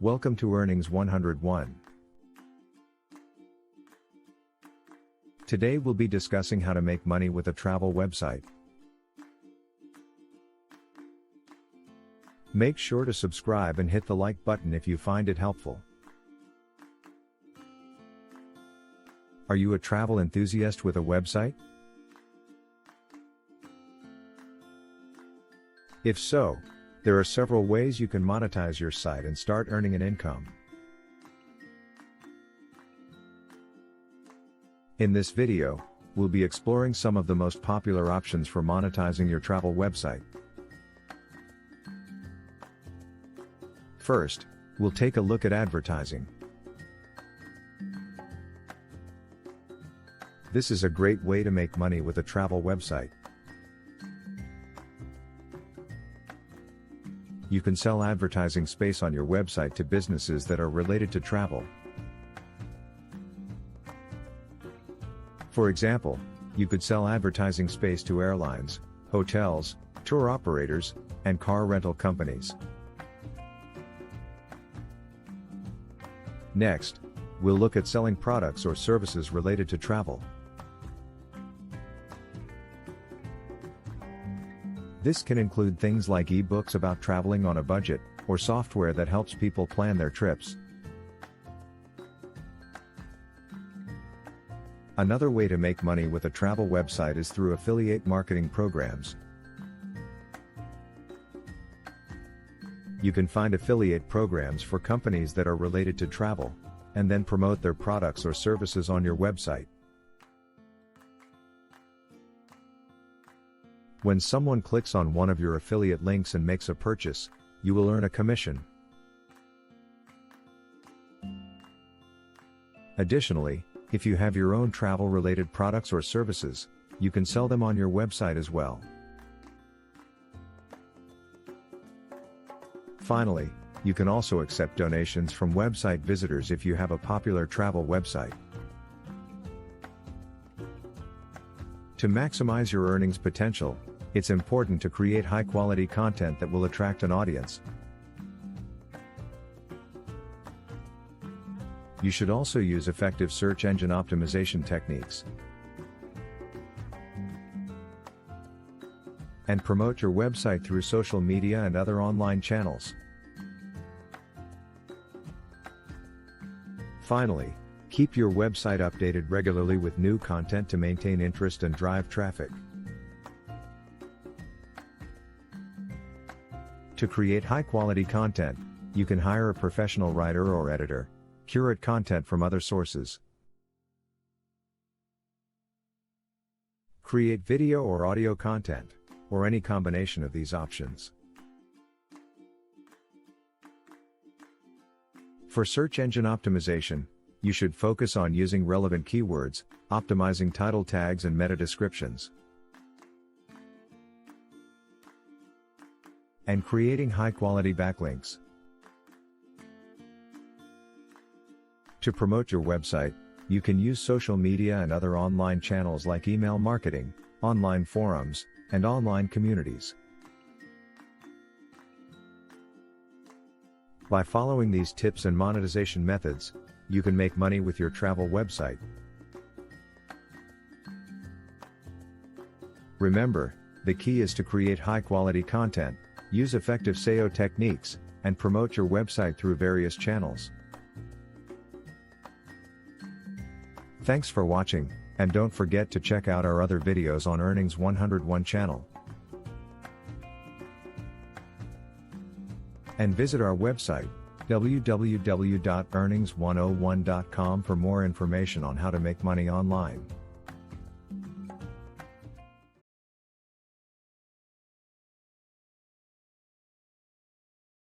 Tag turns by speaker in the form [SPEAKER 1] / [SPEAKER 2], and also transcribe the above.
[SPEAKER 1] Welcome to Earnings 101. Today we'll be discussing how to make money with a travel website. Make sure to subscribe and hit the like button if you find it helpful. Are you a travel enthusiast with a website? If so, there are several ways you can monetize your site and start earning an income. In this video, we'll be exploring some of the most popular options for monetizing your travel website. First, we'll take a look at advertising. This is a great way to make money with a travel website. You can sell advertising space on your website to businesses that are related to travel. For example, you could sell advertising space to airlines, hotels, tour operators, and car rental companies. Next, we'll look at selling products or services related to travel. This can include things like ebooks about traveling on a budget, or software that helps people plan their trips. Another way to make money with a travel website is through affiliate marketing programs. You can find affiliate programs for companies that are related to travel, and then promote their products or services on your website. When someone clicks on one of your affiliate links and makes a purchase, you will earn a commission. Additionally, if you have your own travel-related products or services, you can sell them on your website as well. Finally, you can also accept donations from website visitors if you have a popular travel website. To maximize your earnings potential, it's important to create high-quality content that will attract an audience. You should also use effective search engine optimization techniques and promote your website through social media and other online channels. Finally, keep your website updated regularly with new content to maintain interest and drive traffic. To create high-quality content, you can hire a professional writer or editor, curate content from other sources, create video or audio content, or any combination of these options. For search engine optimization, you should focus on using relevant keywords, optimizing title tags and meta descriptions, and creating high-quality backlinks. To promote your website, you can use social media and other online channels like email marketing, online forums, and online communities. By following these tips and monetization methods, you can make money with your travel website. Remember, the key is to create high-quality content, use effective SEO techniques, and promote your website through various channels. Thanks for watching, and don't forget to check out our other videos on Earnings 101 channel. And visit our website, www.earnings101.com for more information on how to make money online.